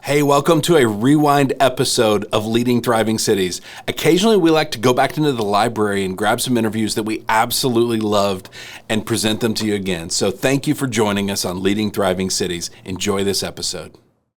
Hey, welcome to a rewind episode of Leading Thriving Cities. Occasionally, we like to go back into the library and grab some interviews that we absolutely loved and present them to you again. So thank you for joining us on Leading Thriving Cities. Enjoy this episode.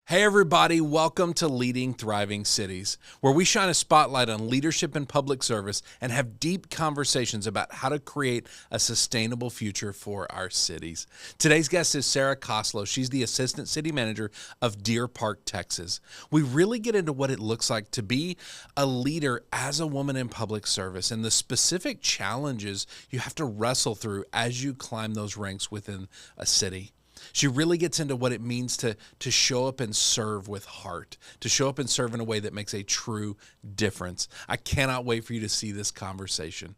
Hey everybody, welcome to Leading Thriving Cities, where we shine a spotlight on leadership and public service and have deep conversations about how to create a sustainable future for our cities. Today's guest is Sara Costlow. She's the Assistant City Manager of Deer Park, Texas. We really get into what it looks like to be a leader as a woman in public service and the specific challenges you have to wrestle through as you climb those ranks within a city. She really gets into what it means to show up and serve with heart, to show up and serve in a way that makes a true difference. I cannot wait for you to see this conversation.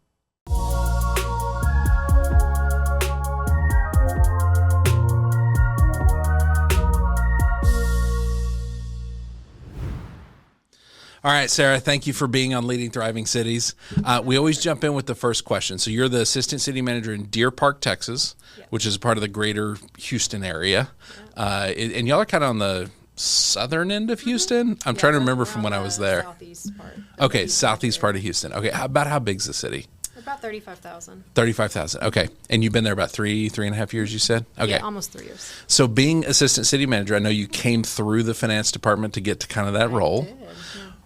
All right, Sara, thank you for being on Leading Thriving Cities. We always jump in with the first question. So you're the Assistant City Manager in Deer Park, Texas, which is part of the greater Houston area. And y'all are kind of on the southern end of Houston? I'm trying to remember from when I was there. Southeast part. Okay, southeast part of Houston. Okay, about how big's the city? About 35,000. 35,000, okay. And you've been there about three and a half years, you said? Okay. Yeah, almost 3 years. So being Assistant City Manager, I know you came through the finance department to get to kind of that role. I did, yeah.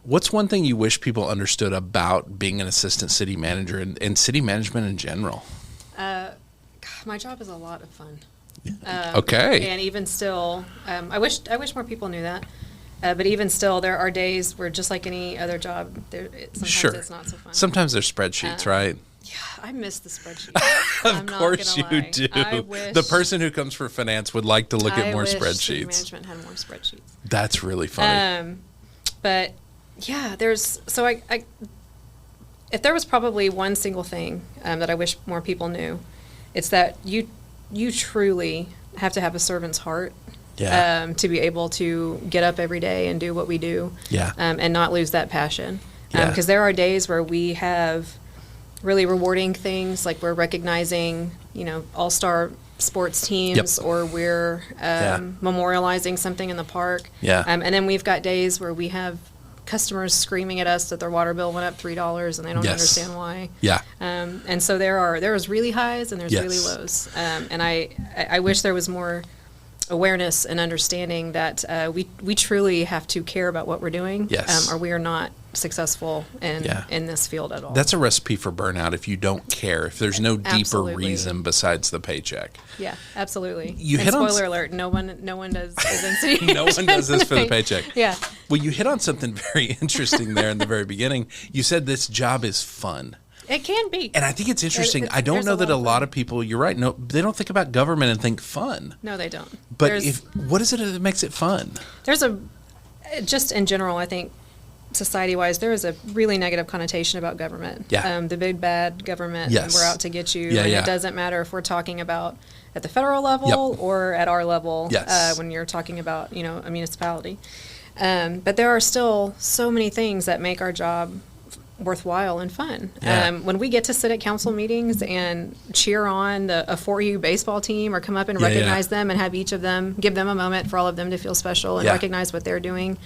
What's one thing you wish people understood about being an assistant city manager and city management in general? My job is a lot of fun. Okay. And even still, I wish more people knew that. But even still, there are days where, just like any other job, sometimes it's not so fun. Sometimes there's spreadsheets, right? Yeah, I miss the spreadsheet. Of course you do. The person who comes for finance would like to look at more spreadsheets. City management had more spreadsheets. That's really funny. But yeah, I if there was probably one single thing that I wish more people knew, it's that you truly have to have a servant's heart to be able to get up every day and do what we do, and not lose that passion. Because there are days where we have really rewarding things, like we're recognizing, all-star sports teams, or we're memorializing something in the park. And then we've got days where we have customers screaming at us that their water bill went up $3 and they don't understand why. And so there's really highs and there's really lows. And I wish there was more awareness and understanding that we truly have to care about what we're doing, or we are not successful in this field at all. That's a recipe for burnout if you don't care, if there's no deeper reason besides the paycheck. Yeah, absolutely. Spoiler alert, no one does city No one does this for the paycheck. Yeah. Well, you hit on something very interesting there in the very beginning. You said this job is fun. It can be. And I think it's interesting. I don't know that a lot of people, you're right, no, they don't think about government and think fun. No, they don't. But what is it that makes it fun? Just in general, I think, society-wise, there is a really negative connotation about government. The big bad government, and we're out to get you. It doesn't matter if we're talking about at the federal level or at our level when you're talking about, a municipality. But there are still so many things that make our job worthwhile and fun. When we get to sit at council meetings and cheer on a 4U baseball team, or come up and recognize them and have each of them, give them a moment for all of them to feel special and recognize what they're doing,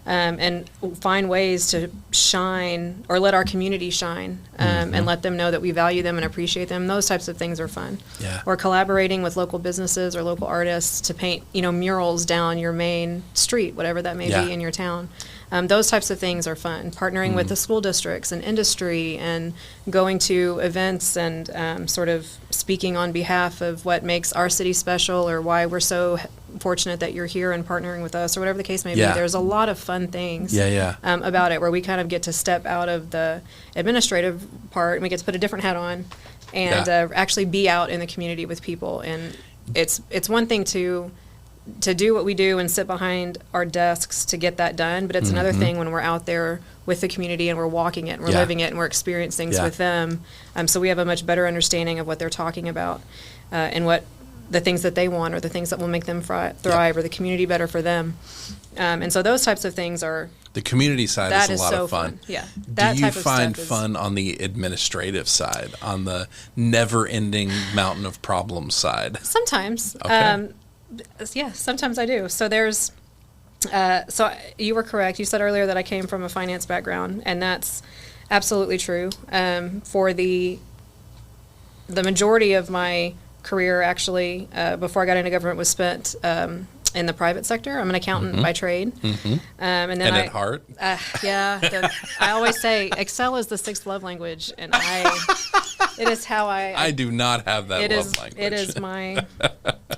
and find ways to shine, or let our community shine, and let them know that we value them and appreciate them. Those types of things are fun. Or collaborating with local businesses or local artists to paint, murals down your main street, whatever that may be in your town. Those types of things are fun. Partnering with the school districts and industry, and going to events and sort of speaking on behalf of what makes our city special, or why we're so fortunate that you're here and partnering with us, or whatever the case may be. There's a lot of fun things about it, where we kind of get to step out of the administrative part and we get to put a different hat on and actually be out in the community with people. And it's one thing to do what we do and sit behind our desks to get that done, but it's another thing when we're out there with the community and we're walking it and we're living it and we're experiencing things with them. So we have a much better understanding of what they're talking about, and what the things that they want, or the things that will make them thrive, or the community better for them. And so those types of things are... The community side is a lot of fun. Yeah. Do you find fun on the administrative side, on the never-ending mountain of problems side? Sometimes. Okay. Yeah, sometimes I do. So there's So you were correct. You said earlier that I came from a finance background, and that's absolutely true. For the majority of my career, actually, before I got into government, was spent in the private sector. I'm an accountant by trade. And then at heart? I always say Excel is the sixth love language, and it is how I do not have that love language. It is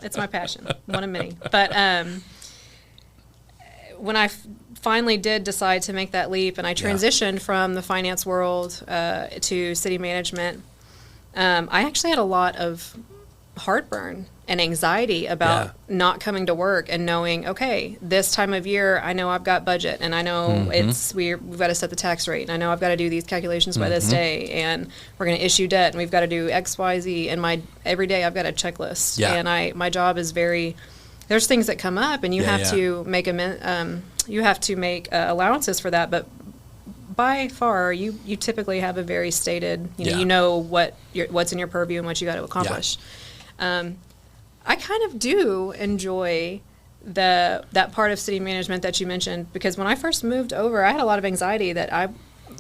it's my passion, one of many. But when I finally did decide to make that leap, and I transitioned from the finance world to city management, I actually had a lot of heartburn and anxiety about not coming to work and knowing, okay, this time of year, I know I've got budget, and I know we've got to set the tax rate, and I know I've got to do these calculations by this day, and we're going to issue debt, and we've got to do X, Y, Z, and every day I've got a checklist, and my job is there's things that come up, and you have to make allowances for that, but by far, you typically have a very stated, you know what's in your purview and what you got to accomplish. I kind of do enjoy that part of city management that you mentioned, because when I first moved over, I had a lot of anxiety that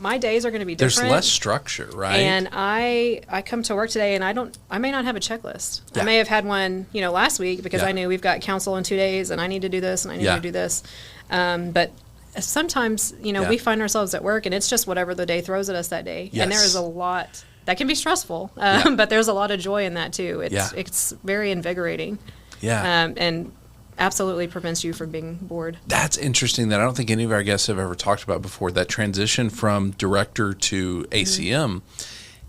my days are going to be different. There's less structure, right? And I come to work today, and I may not have a checklist. I may have had one, last week, because I knew we've got council in 2 days, and I need to do this, and I need to do this. But sometimes, we find ourselves at work, and it's just whatever the day throws at us that day. And there is a lot that can be stressful, but there's a lot of joy in that too. It's very invigorating. And absolutely prevents you from being bored. That's interesting that I don't think any of our guests have ever talked about before, that transition from director to ACM.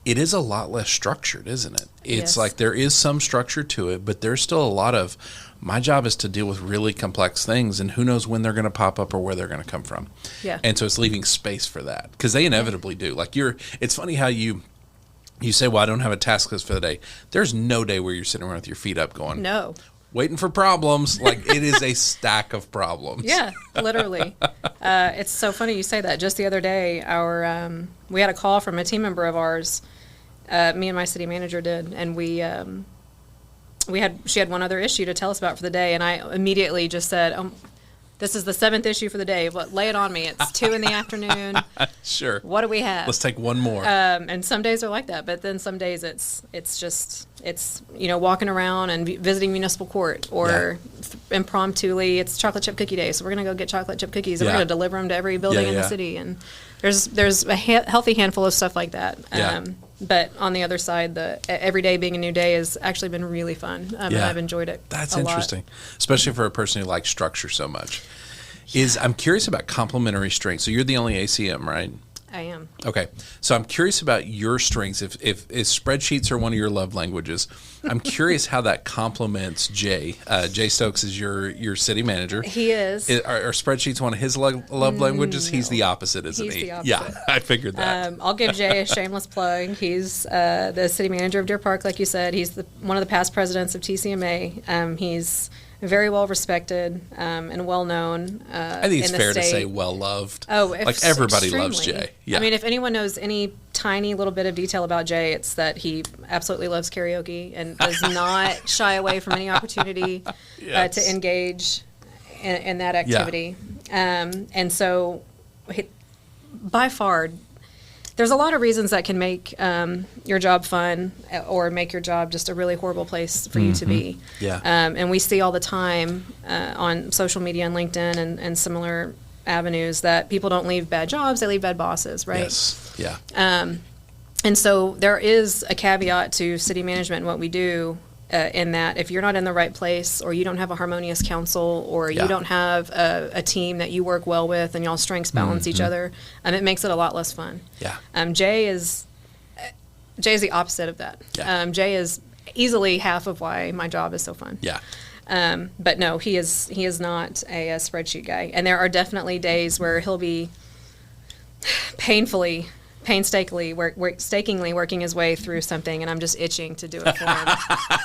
It is a lot less structured, isn't it? It's like there is some structure to it, but there's still a lot of, my job is to deal with really complex things, and who knows when they're going to pop up or where they're going to come from. And so it's leaving space for that, because they inevitably do. Like it's funny how you say, well, I don't have a task list for the day. There's no day where you're sitting around with your feet up going, no, waiting for problems. Like, it is a stack of problems. Yeah, literally. It's so funny you say that. Just the other day, we had a call from a team member of ours. Me and my city manager did, and she had one other issue to tell us about for the day, and I immediately just said, this is the 7th issue for the day. But lay it on me. It's 2 p.m. Sure. What do we have? Let's take one more. And some days are like that, but then some days it's walking around and visiting municipal court, or impromptuly it's chocolate chip cookie day, so we're going to go get chocolate chip cookies, and we're going to deliver them to every building in the city. And there's a healthy handful of stuff like that. But on the other side, the every day being a new day has actually been really fun, and I've enjoyed it. That's interesting, especially for a person who likes structure so much. I'm curious about complementary strengths. So you're the only ACM, right? I am. Okay. So I'm curious about your strengths. If spreadsheets are one of your love languages, I'm curious how that complements Jay. Jay Stokes is your city manager. He is. Are spreadsheets one of his love languages? No. He's the opposite, isn't he? He's the opposite. Yeah, I figured that. I'll give Jay a shameless plug. He's the city manager of Deer Park, like you said. He's one of the past presidents of TCMA. He's very well respected and well known. I think it's fair to say well loved. Oh, like everybody extremely. loves Jay. Yeah. I mean, if anyone knows any tiny little bit of detail about Jay, it's that he absolutely loves karaoke and does not shy away from any opportunity to engage in that activity. And so, by far, there's a lot of reasons that can make your job fun or make your job just a really horrible place for you to be. Yeah. And we see all the time on social media and LinkedIn and similar avenues that people don't leave bad jobs, they leave bad bosses, right? Yes. Yeah. And so there is a caveat to city management and what we do in that if you're not in the right place, or you don't have a harmonious council, or you don't have a team that you work well with and y'all strengths balance each other, it makes it a lot less fun. Yeah. Jay is the opposite of that. Yeah. Jay is easily half of why my job is so fun. Yeah. But no, he is not a spreadsheet guy. And there are definitely days where he'll be painstakingly working his way through something, and I'm just itching to do it for him.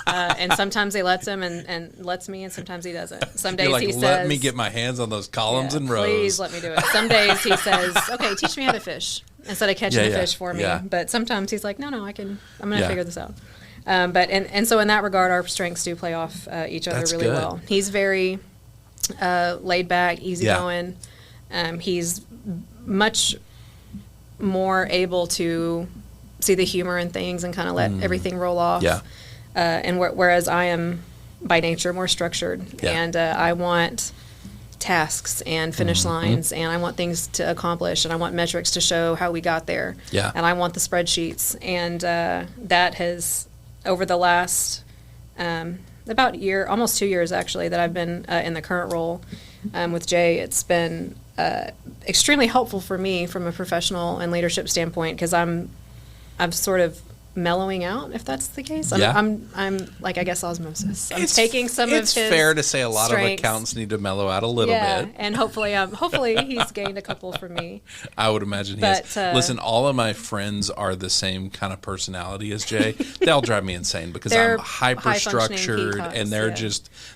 And sometimes he lets him and lets me, and sometimes he doesn't. Some days he says, let me get my hands on those columns and rows. Please let me do it. Some days he says, okay, teach me how to fish, instead of catching the fish for me. Yeah. But sometimes he's like, no, I'm going to figure this out. But so in that regard, our strengths do play off each other really well. He's very laid back, easygoing. He's much more able to see the humor in things and kind of let everything roll off. And whereas I am by nature more structured, and I want tasks and finish lines, and I want things to accomplish, and I want metrics to show how we got there. And I want the spreadsheets, and that has, over the last about year, almost 2 years actually, that I've been in the current role with Jay, it's been extremely helpful for me from a professional and leadership standpoint, because I'm sort of mellowing out, if that's the case. I'm like, I guess, osmosis. I'm taking some of his It's fair to say a lot strengths. of accountants need to mellow out a little bit. And hopefully he's gained a couple from me. I would imagine he is. Listen, all of my friends are the same kind of personality as Jay. They'll drive me insane because I'm hyper-structured, and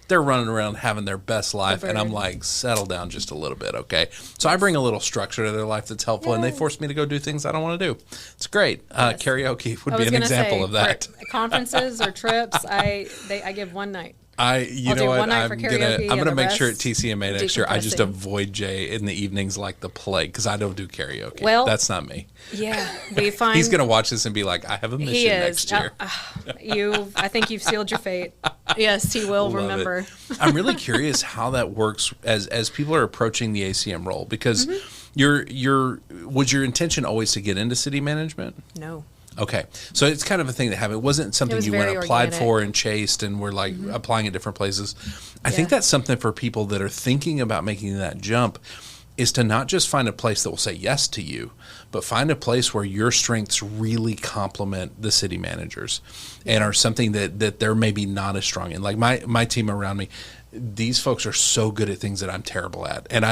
they're running around having their best life, and I'm like, settle down just a little bit, okay? So I bring a little structure to their life that's helpful, and they force me to go do things I don't want to do. It's great. Karaoke would be an example of that. Conferences or trips, I give one night. You know what? I'm gonna make sure at TCMA next year I just avoid Jay in the evenings like the plague, because I don't do karaoke. Well, that's not me. Yeah, we find he's gonna watch this and be like, I have a mission next year. I think you've sealed your fate. Yes, he will remember. I'm really curious how that works as people are approaching the ACM role, because was your intention always to get into city management? No. Okay, so it's kind of a thing that happened. It wasn't something you went applied for and chased and were like applying at different places. I think that's something for people that are thinking about making that jump, is to not just find a place that will say yes to you, but find a place where your strengths really complement the city managers and are something that they're maybe not as strong in. Like my team around me, these folks are so good at things that I'm terrible at. And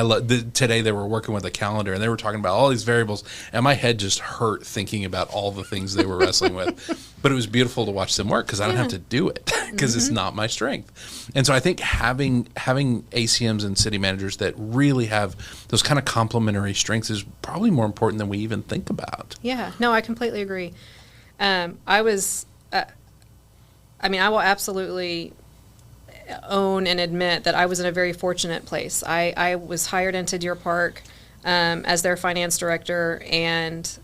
today they were working with a calendar and they were talking about all these variables, and my head just hurt thinking about all the things they were wrestling with. But it was beautiful to watch them work, because I don't have to do it, because it's not my strength. And so I think having ACMs and city managers that really have those kind of complementary strengths is probably more important than we even think about. Yeah, no, I completely agree. I will absolutely own and admit that I was in a very fortunate place. I was hired into Deer Park as their finance director, and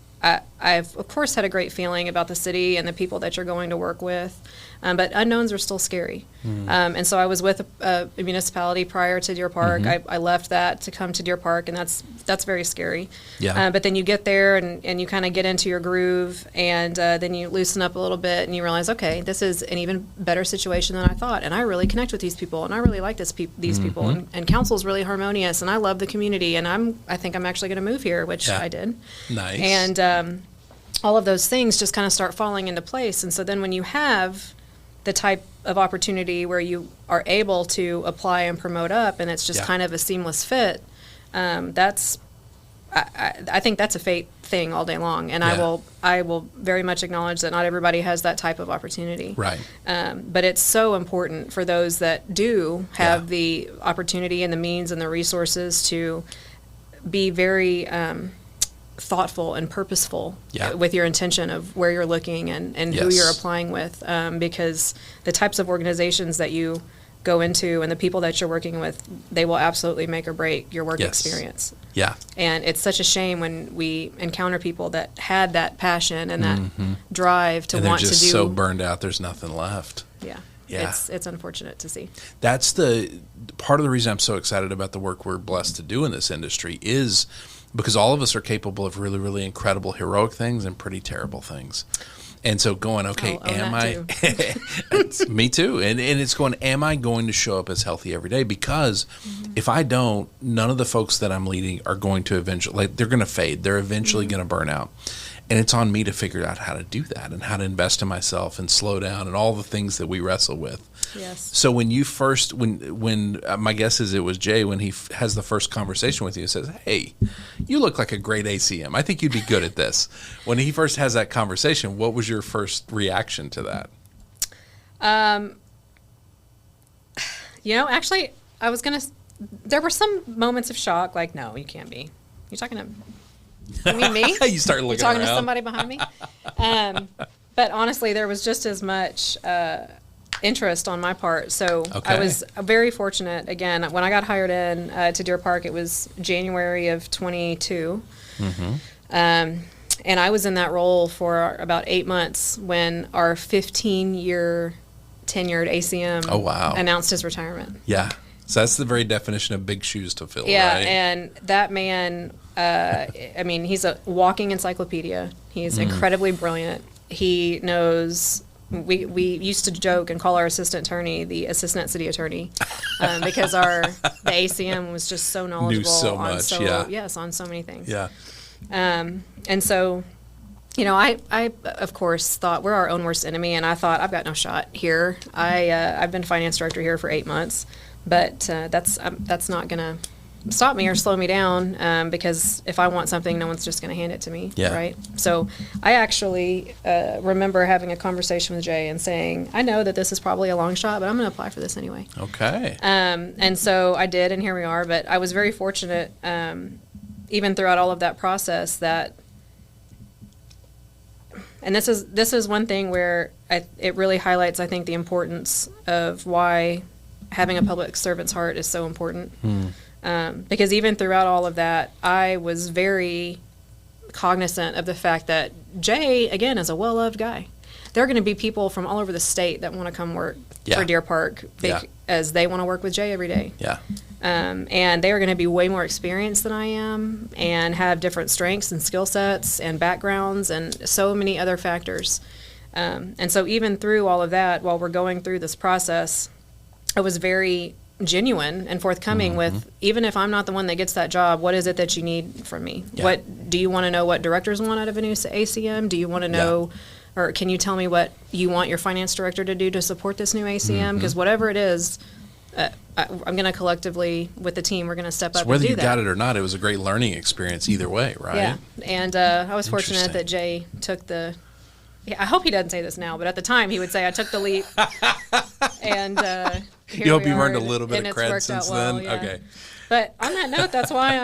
I've, of course, had a great feeling about the city and the people that you're going to work with, but unknowns are still scary. And so I was with a municipality prior to Deer Park. I left that to come to Deer Park, and that's very scary. But then you get there and you kind of get into your groove, and then you loosen up a little bit and you realize, okay, this is an even better situation than I thought, and I really connect with these people, and I really like these people, and council's really harmonious, and I love the community, and I think I'm actually going to move here, which I did. Nice. And all of those things just kind of start falling into place. And so then when you have the type of opportunity where you are able to apply and promote up, and it's just kind of a seamless fit, I think that's a fate thing all day long. And I will very much acknowledge that not everybody has that type of opportunity. Right. But it's so important for those that do have the opportunity and the means and the resources to be very thoughtful and purposeful with your intention of where you're looking and who you're applying with, because the types of organizations that you go into and the people that you're working with, they will absolutely make or break your work experience. And it's such a shame when we encounter people that had that passion and that drive to want to do. They're just so burned out, there's nothing left. It's unfortunate to see. That's the part of the reason I'm so excited about the work we're blessed to do in this industry, is because all of us are capable of really, really incredible, heroic things and pretty terrible things. And so going, okay, me too. And it's going, am I going to show up as healthy every day? Because if I don't, none of the folks that I'm leading are going to eventually, they're going to fade. They're eventually going to burn out. And it's on me to figure out how to do that and how to invest in myself and slow down and all the things that we wrestle with. Yes. So when you first, when my guess is it was Jay, when he has the first conversation with you and says, hey, you look like a great ACM. I think you'd be good at this. When he first has that conversation, what was your first reaction to that? Actually, there were some moments of shock, like, no, you can't be. You're talking to me? You start looking You're talking around. to somebody behind me? But honestly, there was just as much interest on my part. So I was very fortunate. Again, when I got hired in to Deer Park, it was January of 22. And I was in that role for about 8 months when our 15-year tenured ACM announced his retirement. Yeah. So that's the very definition of big shoes to fill, yeah, right? And that man, I mean, he's a walking encyclopedia. He's incredibly brilliant. He knows... We used to joke and call our assistant attorney the assistant city attorney because the ACM was just so knowledgeable. Knew so much, Yes, on so many things. Yeah. And so, you know, I of course thought we're our own worst enemy, and I thought I've got no shot here. I've been finance director here for 8 months, but that's not going to stop me or slow me down because if I want something, no one's just going to hand it to me, right? So I actually remember having a conversation with Jay and saying, I know that this is probably a long shot, but I'm going to apply for this anyway. Okay. And so I did, and here we are. But I was very fortunate, even throughout all of that process, that, and this is one thing where it really highlights, I think, the importance of why having a public servant's heart is so important. Because even throughout all of that, I was very cognizant of the fact that Jay, again, is a well-loved guy. There are going to be people from all over the state that want to come work for Deer Park as they want to work with Jay every day. Yeah. And they are going to be way more experienced than I am and have different strengths and skill sets and backgrounds and so many other factors. And so even through all of that, while we're going through this process, I was very genuine and forthcoming with, even if I'm not the one that gets that job, what is it that you need from me? What do you want to know? What directors want out of a new ACM? Do you want to know, or can you tell me what you want your finance director to do to support this new ACM? Because whatever it is, I'm going to collectively, with the team, we're going to step up and do that. Whether you got it or not, it was a great learning experience either way, right? Yeah, and I was fortunate that Jay took the, I hope he doesn't say this now, but at the time he would say, I took the leap. And you hope you earned a little bit of credit since then? Yeah. Okay. But on that note, that's why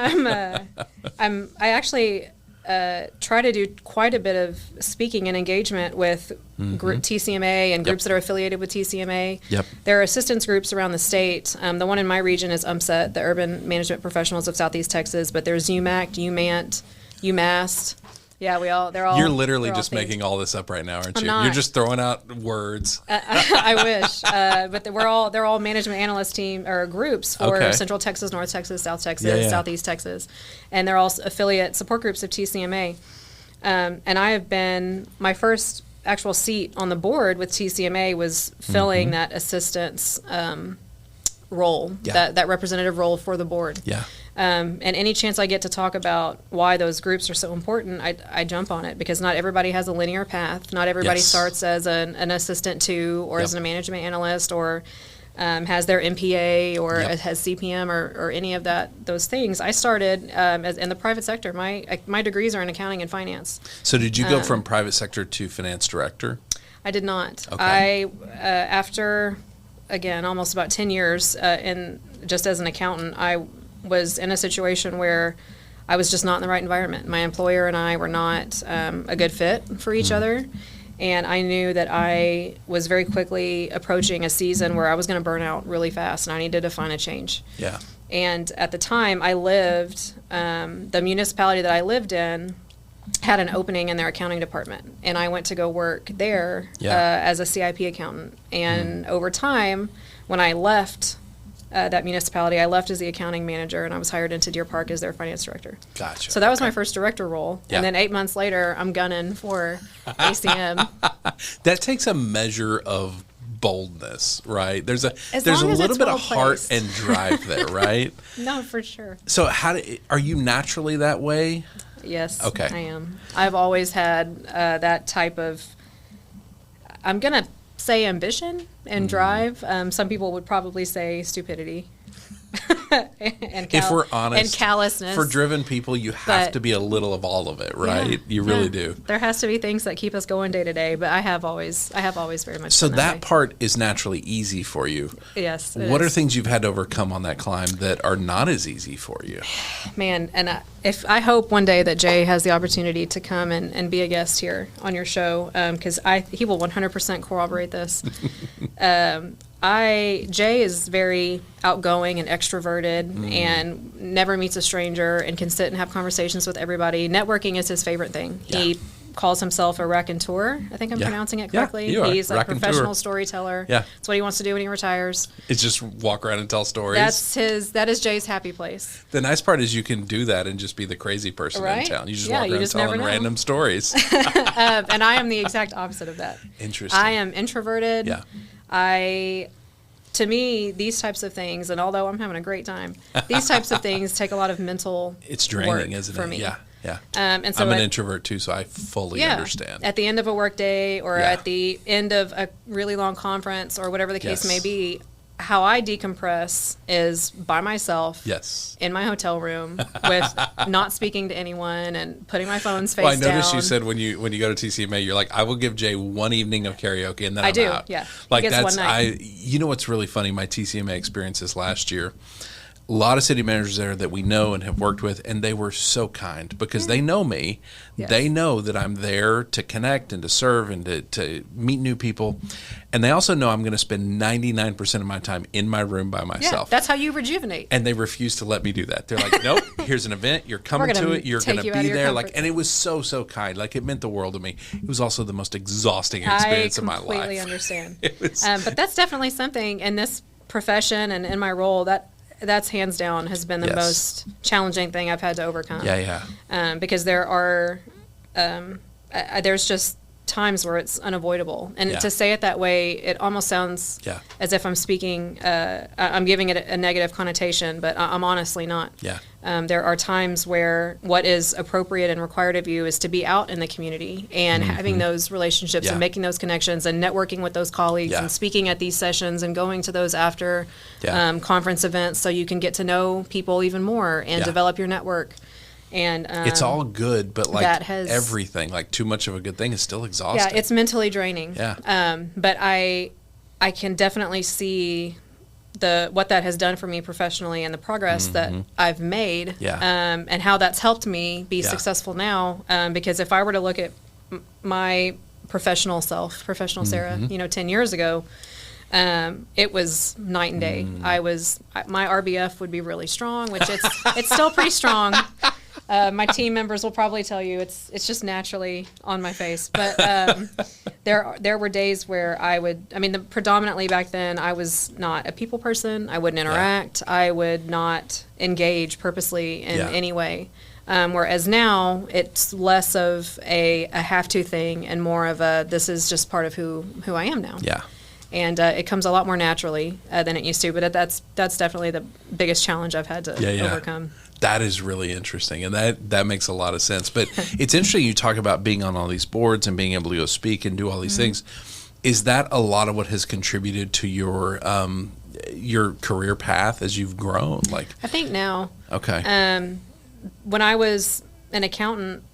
I actually try to do quite a bit of speaking and engagement with group TCMA and groups that are affiliated with TCMA. There are assistance groups around the state. The one in my region is UMSET, the Urban Management Professionals of Southeast Texas, but there's UMAC, UMANT, UMAST. Yeah, they're all. You're literally just making all this up right now, aren't you? You're just throwing out words. I wish, but they're all management analyst team or groups for Central Texas, North Texas, South Texas, Southeast Texas, and they're all affiliate support groups of TCMA. And I have been, my first actual seat on the board with TCMA was filling that assistance role, that representative role for the board. And any chance I get to talk about why those groups are so important, I jump on it, because not everybody has a linear path. Not everybody starts as an assistant to, or as a management analyst, or has their MPA, or has CPM, or any of those things. I started in the private sector. My degrees are in accounting and finance. So did you go from private sector to finance director? I did not. I after, again, almost about 10 years just as an accountant, I was in a situation where I was just not in the right environment. My employer and I were not a good fit for each other, and I knew that I was very quickly approaching a season where I was going to burn out really fast, and I needed to find a change. And at the time, I lived, the municipality that I lived in had an opening in their accounting department, and I went to go work there as a CIP accountant. And over time, when I left that municipality, I left as the accounting manager, and I was hired into Deer Park as their finance director. Gotcha. So that was my first director role. And then 8 months later, I'm gunning for ACM. That takes a measure of boldness, right? There's a little bit of heart and drive there, right? No, for sure. So are you naturally that way? Yes, I am. I've always had that type of, I'm going to say, ambition and drive. Some people would probably say stupidity. If we're honest, and callousness. For driven people, you have to be a little of all of it, right? You really do. There has to be things that keep us going day to day, but I have always very much. So that part is naturally easy for you. Yes. What are things you've had to overcome on that climb that are not as easy for you? Man, and I hope one day that Jay has the opportunity to come and be a guest here on your show, because he will 100% corroborate this. Jay is very outgoing and extroverted and never meets a stranger and can sit and have conversations with everybody. Networking is his favorite thing. Yeah. He calls himself a raconteur. I think I'm pronouncing it correctly. Yeah, he's a professional storyteller. Yeah. That's what he wants to do when he retires. It's just walk around and tell stories. That is Jay's happy place. The nice part is you can do that and just be the crazy person in town. You just walk around telling random stories. And I am the exact opposite of that. Interesting. I am introverted. Yeah. To me, these types of things, and although I'm having a great time, these types of things take a lot of mental It's draining, work isn't it? For me. Yeah. Yeah. And so I'm an introvert too, so I fully understand. At the end of a work day or at the end of a really long conference or whatever the case may be, how I decompress is by myself in my hotel room with not speaking to anyone and putting my phone's face down. I noticed you said when you go to TCMA, you're like, I will give Jay one evening of karaoke and then I'm out. Yeah. Like that's you know what's really funny? My TCMA experiences last year. A lot of city managers there that we know and have worked with, and they were so kind because they know me. Yes. They know that I'm there to connect and to serve and to meet new people. And they also know I'm going to spend 99% of my time in my room by myself. Yeah, that's how you rejuvenate. And they refuse to let me do that. They're like, nope, here's an event. You're coming to it. You're going to be there. And it was so kind. Like, it meant the world to me. It was also the most exhausting experience of my life. I completely understand. But that's definitely something in this profession and in my role that's hands down has been the most challenging thing I've had to overcome. Because there are, there's just times where it's unavoidable. And to say it that way, it almost sounds as if I'm speaking, I'm giving it a negative connotation, but I'm honestly not. There are times where what is appropriate and required of you is to be out in the community and having those relationships and making those connections and networking with those colleagues and speaking at these sessions and going to those after conference events so you can get to know people even more and develop your network. And it's all good, but like everything, like too much of a good thing is still exhausting. Yeah, it's mentally draining. But I can definitely see what that has done for me professionally and the progress that I've made and how that's helped me be successful now. Because if I were to look at my professional Sara, 10 years ago, it was night and day. My RBF would be really strong, which it's still pretty strong. My team members will probably tell you it's just naturally on my face. But there were days where predominantly back then I was not a people person. I wouldn't interact. I would not engage purposely in any way. Whereas now it's less of a have-to thing and more of a this is just part of who I am now. And it comes a lot more naturally than it used to. But that's definitely the biggest challenge I've had to overcome. That is really interesting, and that makes a lot of sense. But it's interesting you talk about being on all these boards and being able to go speak and do all these things. Is that a lot of what has contributed to your career path as you've grown? Like, I think now. Okay. When I was an accountant,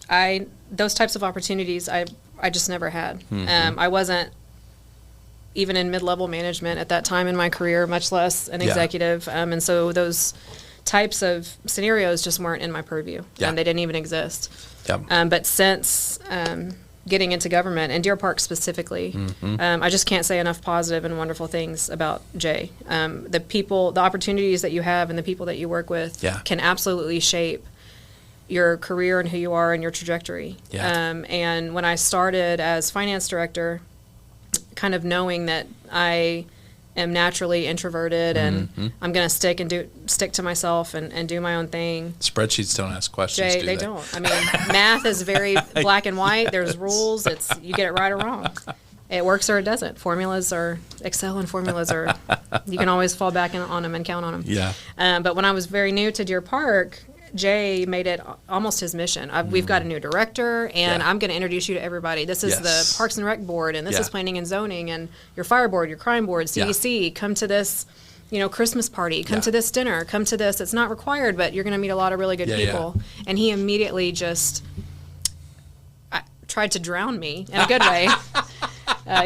those types of opportunities I just never had. I wasn't even in mid-level management at that time in my career, much less an executive. And so those types of scenarios just weren't in my purview. They didn't even exist. But since getting into government, and Deer Park specifically, I just can't say enough positive and wonderful things about Jay. The opportunities that you have and the people that you work with can absolutely shape your career and who you are and your trajectory. And when I started as finance director, kind of knowing that I am naturally introverted and I'm going to stick to myself and do my own thing. Spreadsheets don't ask questions, they don't. I mean, math is very black and white. There's rules. You get it right or wrong. It works or it doesn't. Excel and formulas are, you can always fall back on them and count on them. But when I was very new to Deer Park, Jay made it almost his mission. We've got a new director, and I'm going to introduce you to everybody. This is the Parks and Rec Board, and this is Planning and Zoning, and your fire board, your crime board, CDC. Come to this, Christmas party. Come to this dinner. Come to this. It's not required, but you're going to meet a lot of really good people. And he immediately just tried to drown me in a good way.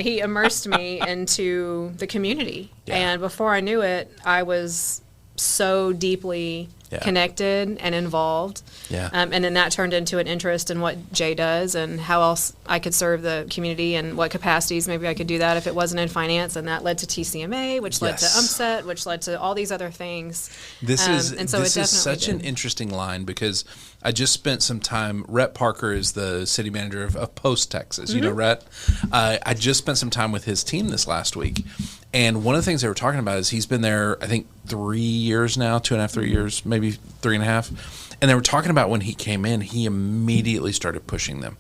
He immersed me into the community, and before I knew it, I was so deeply connected and involved. Yeah. And then that turned into an interest in what Jay does and how else I could serve the community and what capacities maybe I could do that if it wasn't in finance. And that led to TCMA, which led to UMSET, which led to all these other things. This is such an interesting line because I just spent some time. Rhett Parker is the city manager of Post, Texas. You know Rhett? I just spent some time with his team this last week. And one of the things they were talking about is he's been there, I think, 3 years now, 2.5, 3 years, maybe 3.5. And they were talking about when he came in, he immediately started pushing them.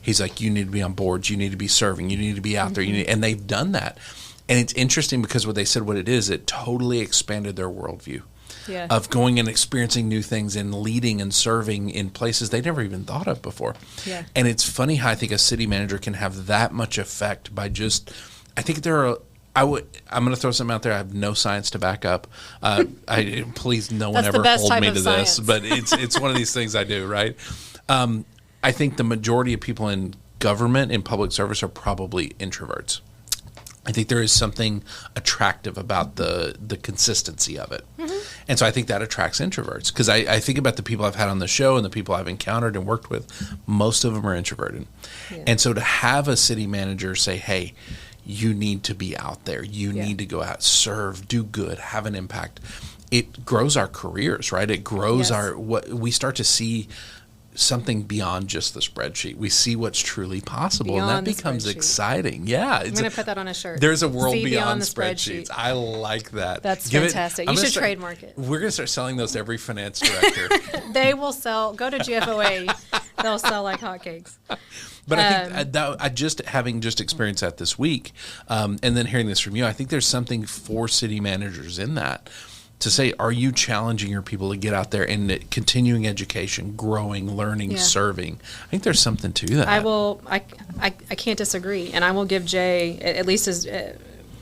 He's like, you need to be on boards, you need to be serving, you need to be out there. And they've done that. And it's interesting because what they said, what it is, it totally expanded their worldview. Yeah. Of going and experiencing new things and leading and serving in places they never even thought of before. Yeah. And it's funny how I think a city manager can have that much effect by just, I think I'm going to throw something out there. I have no science to back up. Please, no one ever hold me to this, but it's one of these things I do, right? I think the majority of people in government, in public service, are probably introverts. I think there is something attractive about the consistency of it. And so I think that attracts introverts because I think about the people I've had on the show and the people I've encountered and worked with, most of them are introverted. Yeah. And so to have a city manager say, hey, you need to be out there. You need to go out, serve, do good, have an impact. It grows our careers, right? It grows what we start to see something beyond just the spreadsheet. We see what's truly possible, beyond, and that becomes exciting. Yeah. I'm going to put that on a shirt. There's a world beyond spreadsheets. I like that. That's fantastic. You should trademark it. We're going to start selling those to every finance director. They will sell. Go to GFOA. They'll sell like hotcakes. But I think having experienced that this week, and then hearing this from you, I think there's something for city managers in that to say, are you challenging your people to get out there and continuing education, growing, learning, serving? I think there's something to that. I can't disagree, and I will give Jay, at least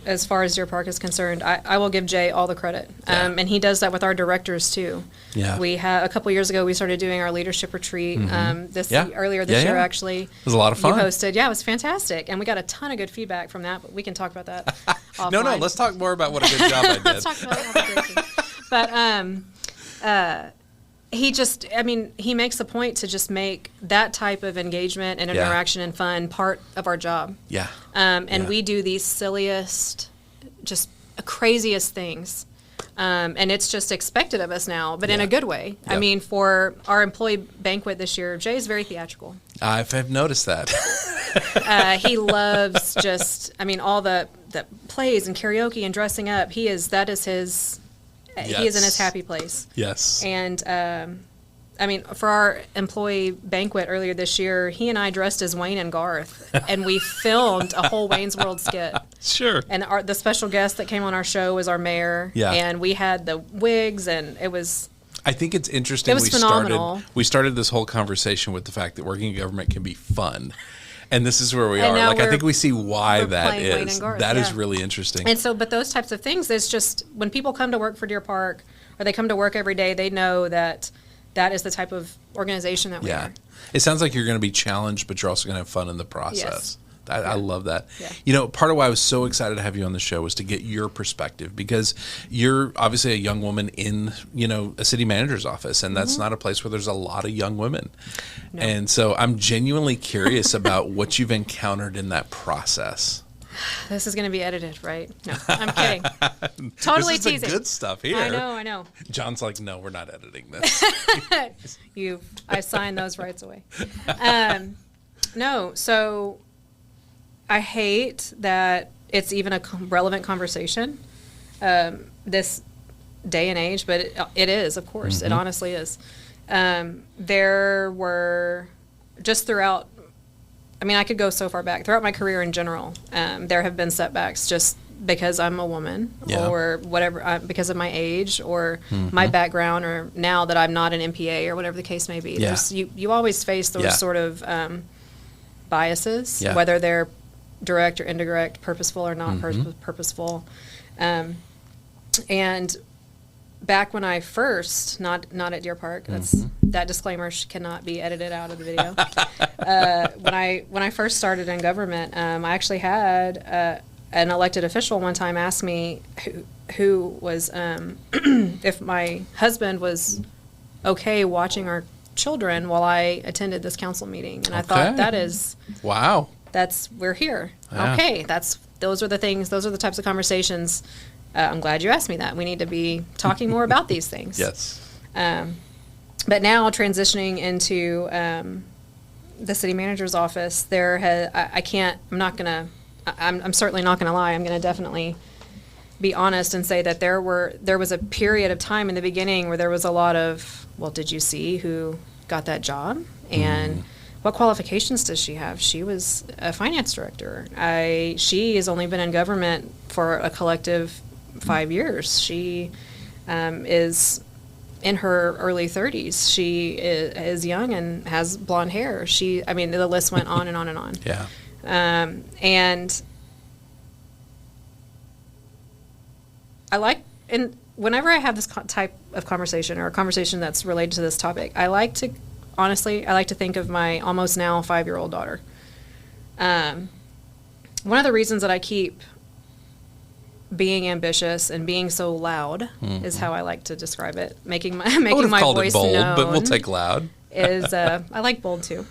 as far as Deer Park is concerned, I will give Jay all the credit. And he does that with our directors too. Yeah. We had a couple years ago, we started doing our leadership retreat. Earlier this year, actually. It was a lot of fun. You hosted. Yeah, it was fantastic. And we got a ton of good feedback from that, but we can talk about that offline. No, let's talk more about what a good job I did. Let's talk about all the great things. But he makes a point to just make that type of engagement and interaction and fun part of our job. Yeah. We do these silliest, just craziest things. And it's just expected of us now, but in a good way. Yep. I mean, for our employee banquet this year, Jay is very theatrical. I've noticed that. He loves all the plays and karaoke and dressing up. He is in his happy place. Yes. And, for our employee banquet earlier this year, he and I dressed as Wayne and Garth, and we filmed a whole Wayne's World skit. Sure. And the special guest that came on our show was our mayor. Yeah. And we had the wigs, and it was... I think it's interesting. It was phenomenal. We started this whole conversation with the fact that working in government can be fun. And this is where we are. I think we see why that is. That is really interesting. And so, but those types of things, it's just when people come to work for Deer Park or they come to work every day, they know that is the type of organization that we are. It sounds like you're going to be challenged, but you're also going to have fun in the process. Yes. I love that. Yeah. Part of why I was so excited to have you on the show was to get your perspective, because you're obviously a young woman in, a city manager's office, and that's not a place where there's a lot of young women. No. And so I'm genuinely curious about what you've encountered in that process. This is going to be edited, right? No, I'm kidding. Totally this is teasing. The good stuff here. I know. John's like, no, we're not editing this. I signed those rights away. No, so I hate that it's even a relevant conversation this day and age, but it is, of course. It honestly is. There were just throughout, I could go so far back. Throughout my career in general, there have been setbacks just because I'm a woman or whatever, because of my age or my background, or now that I'm not an MPA or whatever the case may be. Yeah. You always face those sort of biases, whether they're direct or indirect, purposeful or not purposeful. And back when I first, not at Deer Park, that disclaimer cannot be edited out of the video. When I first started in government, I actually had an elected official one time ask me who was if my husband was okay watching our children while I attended this council meeting. And I thought, that is, wow, we're here. Yeah. Okay. Those are the types of conversations. I'm glad you asked me that. We need to be talking more about these things. Yes. But now transitioning into the city manager's office, I'm certainly not going to lie. I'm going to definitely be honest and say that there was a period of time in the beginning where there was a lot of, well, did you see who got that job? And what qualifications does she have? She was a finance director. She has only been in government for a collective 5 years. She is in her early 30s. She is young and has blonde hair. The list went on and on and on. Yeah. And whenever I have this type of conversation or a conversation that's related to this topic, I like to think of my almost now 5-year-old daughter. One of the reasons that I keep being ambitious and being so loud is how I like to describe it. Making my voice bold, known. But we'll take loud. I like bold too.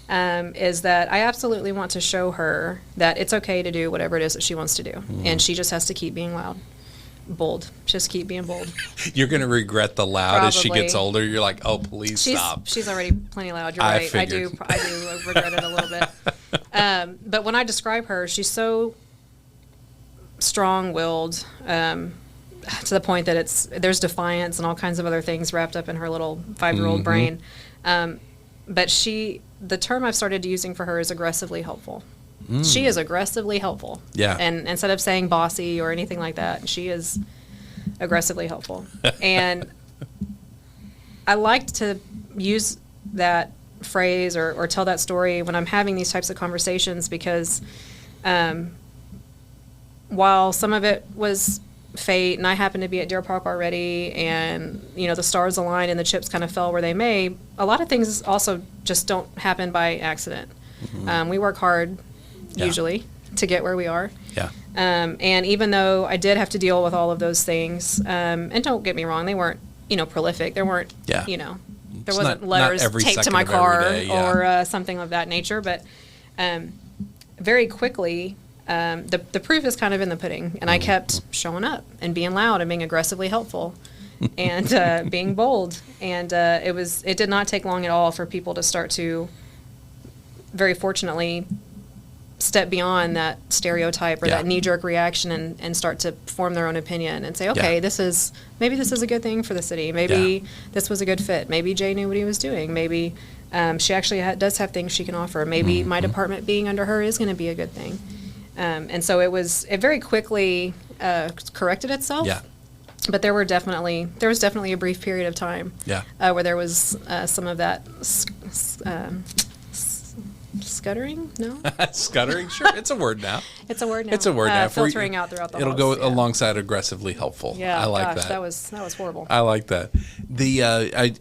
Is that I absolutely want to show her that it's okay to do whatever it is that she wants to do, and she just has to keep being loud, bold. Just keep being bold. You're going to regret the loud Probably. As she gets older. You're like, oh, please stop. She's already plenty loud. You're right. I do regret it a little bit. But when I describe her, she's so strong-willed to the point that there's defiance and all kinds of other things wrapped up in her little 5-year-old brain. But the term I've started using for her is aggressively helpful. She is aggressively helpful. Yeah. And instead of saying bossy or anything like that, she is aggressively helpful. And I like to use that phrase or tell that story when I'm having these types of conversations because while some of it was fate and I happened to be at Deer Park already and, the stars aligned and the chips kind of fell where they may, a lot of things also just don't happen by accident. We work hard usually to get where we are. Yeah. And even though I did have to deal with all of those things, and don't get me wrong, they weren't, prolific. There weren't, there wasn't letters taped to my car or something of that nature. But very quickly, the proof is kind of in the pudding. And I kept showing up and being loud and being aggressively helpful and being bold. And it did not take long at all for people to start to, very fortunately, step beyond that stereotype or that knee-jerk reaction and start to form their own opinion and say, okay, maybe this is a good thing for the city. Maybe this was a good fit. Maybe Jay knew what he was doing. Maybe she actually does have things she can offer. Maybe my department being under her is going to be a good thing. And so it very quickly corrected itself. Yeah. But there was definitely a brief period of time where there was some of that scuttering? No? Scuttering? Sure. It's a word now. It's a word now. Filtering out throughout the It'll go alongside aggressively helpful. Yeah, I like that. That was horrible. I like that.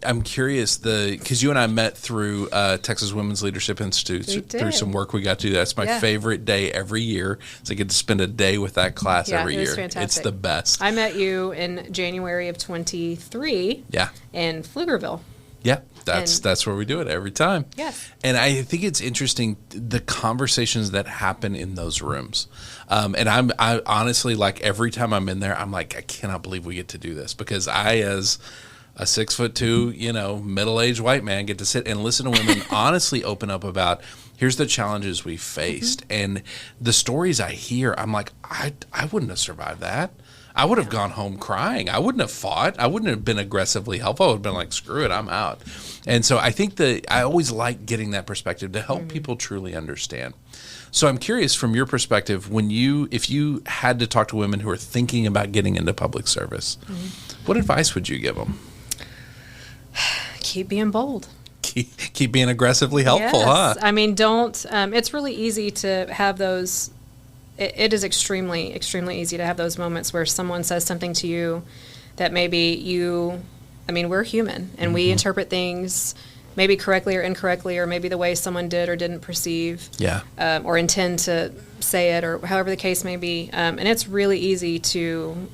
I'm curious, because you and I met through Texas Women's Leadership Institute through some work we got to do. That's my favorite day every year. So I get to spend a day with that class every year. Fantastic. It's the best. I met you in January of 23 in Pflugerville. Yeah, that's where we do it every time. Yes. And I think it's interesting the conversations that happen in those rooms. And I honestly, like, every time I'm in there, I'm like, I cannot believe we get to do this, because I, as a 6'2", middle-aged white man, get to sit and listen to women honestly open up about, here's the challenges we faced. And the stories I hear, I'm like, I wouldn't have survived that. I would have gone home crying. I wouldn't have fought. I wouldn't have been aggressively helpful. I would have been like, screw it, I'm out. And so I think I always like getting that perspective to help people truly understand. So I'm curious, from your perspective, if you had to talk to women who are thinking about getting into public service, what advice would you give them? Keep being bold. Keep being aggressively helpful, huh? I mean, don't. It's really easy to have those. It is extremely, extremely easy to have those moments where someone says something to you that maybe we're human and we interpret things maybe correctly or incorrectly, or maybe the way someone did or didn't perceive or intend to say it, or however the case may be. And it's really easy to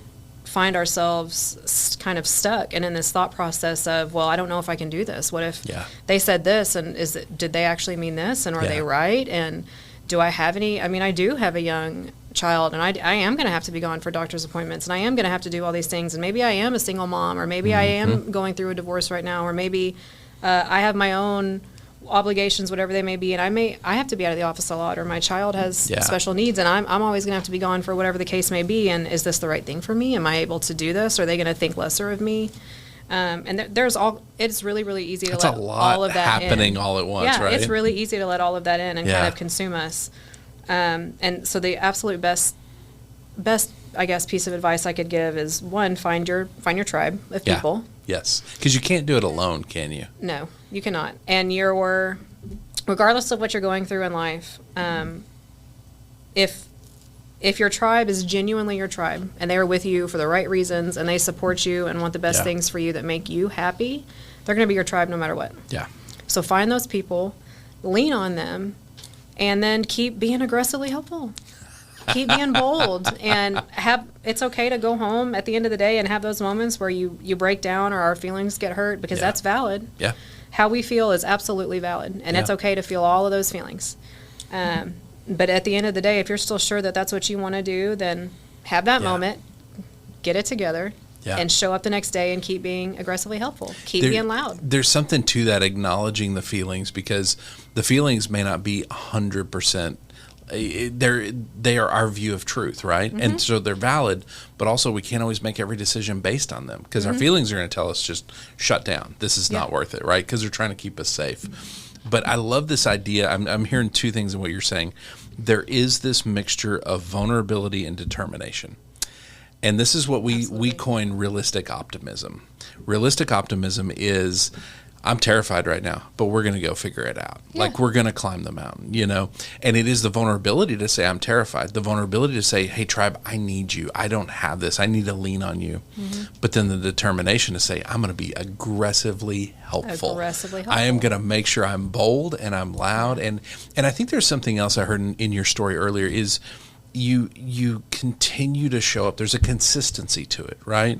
find ourselves kind of stuck and in this thought process of, well, I don't know if I can do this. What if they said this, and did they actually mean this, and are they right? And do I have any? I mean, I do have a young child, and I am going to have to be gone for doctor's appointments, and I am going to have to do all these things, and maybe I am a single mom, or maybe I am going through a divorce right now, or maybe I have my own obligations, whatever they may be, and I have to be out of the office a lot, or my child has special needs, and I'm always going to have to be gone for whatever the case may be. And is this the right thing for me? Am I able to do this? Are they going to think lesser of me? And it's really, really easy to let all of that happening in. All at once, right? It's really easy to let all of that in and kind of consume us. And so the absolute best, I guess, piece of advice I could give is, one, find your tribe of people. Yes, because you can't do it alone, can you? No, you cannot. And regardless of what you're going through in life, if your tribe is genuinely your tribe, and they are with you for the right reasons, and they support you and want the best things for you that make you happy, they're going to be your tribe no matter what. Yeah. So find those people, lean on them, and then keep being aggressively helpful. Keep being bold, and it's okay to go home at the end of the day and have those moments where you break down or our feelings get hurt, because that's valid. Yeah. How we feel is absolutely valid, and it's okay to feel all of those feelings. But at the end of the day, if you're still sure that that's what you want to do, then have that moment, get it together, and show up the next day and keep being aggressively helpful. Keep being loud. There's something to that, acknowledging the feelings, because the feelings may not be 100%. They are our view of truth, right? And so they're valid, but also we can't always make every decision based on them, because our feelings are going to tell us just shut down. This is not worth it, right? Because they're trying to keep us safe. But I love this idea. I'm hearing two things in what you're saying. There is this mixture of vulnerability and determination. And this is what we coin realistic optimism. Realistic optimism is, I'm terrified right now, but we're going to go figure it out. Yeah. Like, we're going to climb the mountain, And it is the vulnerability to say, I'm terrified. The vulnerability to say, hey, tribe, I need you. I don't have this. I need to lean on you. But then the determination to say, I'm going to be aggressively helpful. I am going to make sure I'm bold and I'm loud. And I think there's something else I heard in your story earlier is, you continue to show up. There's a consistency to it, right?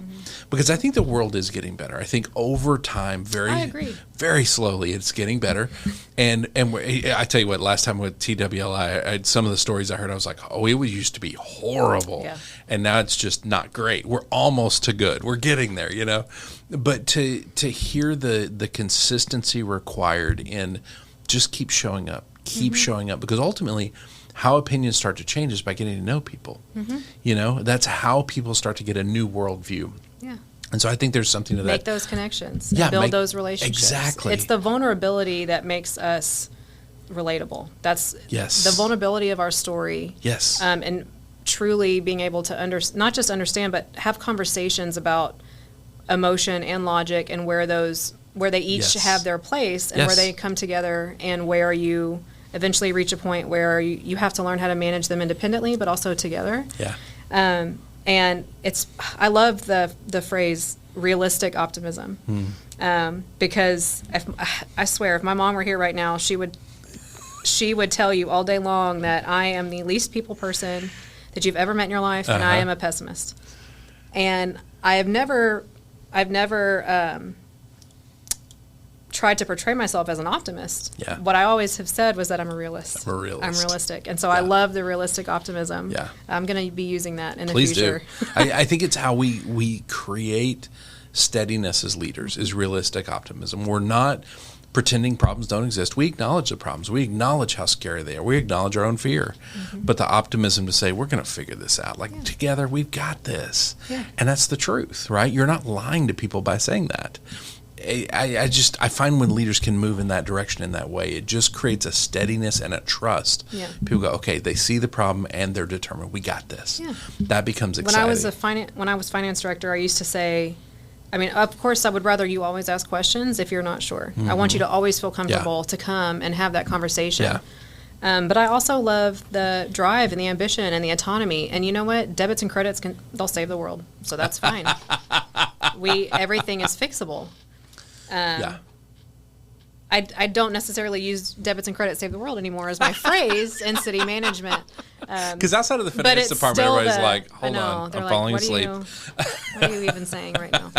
Because I think the world is getting better. I think over time, very slowly, it's getting better. And I tell you what, last time with TWLI, some of the stories I heard, I was like, oh, it used to be horrible. Yeah. And now it's just not great. We're almost to good. We're getting there, But to hear the consistency required in just keep showing up, because ultimately, how opinions start to change is by getting to know people. That's how people start to get a new worldview. Yeah. And so I think there's something to that. Make those connections. Yeah, build those relationships. Exactly. It's the vulnerability that makes us relatable. That's the vulnerability of our story. Yes. And truly being able to not just understand, but have conversations about emotion and logic, and where they each have their place, and where they come together, and where you eventually reach a point where you have to learn how to manage them independently, but also together. Yeah. And I love the phrase realistic optimism, because I swear, if my mom were here right now, she would tell you all day long that I am the least people person that you've ever met in your life, and I am a pessimist. And I've never tried to portray myself as an optimist. Yeah. What I always have said was that I'm a realist. I'm realistic. And so I love the realistic optimism. Yeah. I'm going to be using that in the future. Please do. I think it's how we create steadiness as leaders, is realistic optimism. We're not pretending problems don't exist. We acknowledge the problems. We acknowledge how scary they are. We acknowledge our own fear. But the optimism to say, we're going to figure this out. Like, together, we've got this. Yeah. And that's the truth, right? You're not lying to people by saying that. I find when leaders can move in that direction, in that way, it just creates a steadiness and a trust. Yeah. People go, okay, they see the problem and they're determined. We got this. Yeah. That becomes exciting. When I was finance director, I used to say, of course, I would rather you always ask questions if you're not sure. I want you to always feel comfortable to come and have that conversation. Yeah. But I also love the drive and the ambition and the autonomy. And you know what? Debits and credits they'll save the world. So that's fine. Everything is fixable. I don't necessarily use debits and credits save the world anymore as my phrase in city management. Because outside of the finance department, everybody's like, hold on, I'm falling asleep. What are you even saying right now?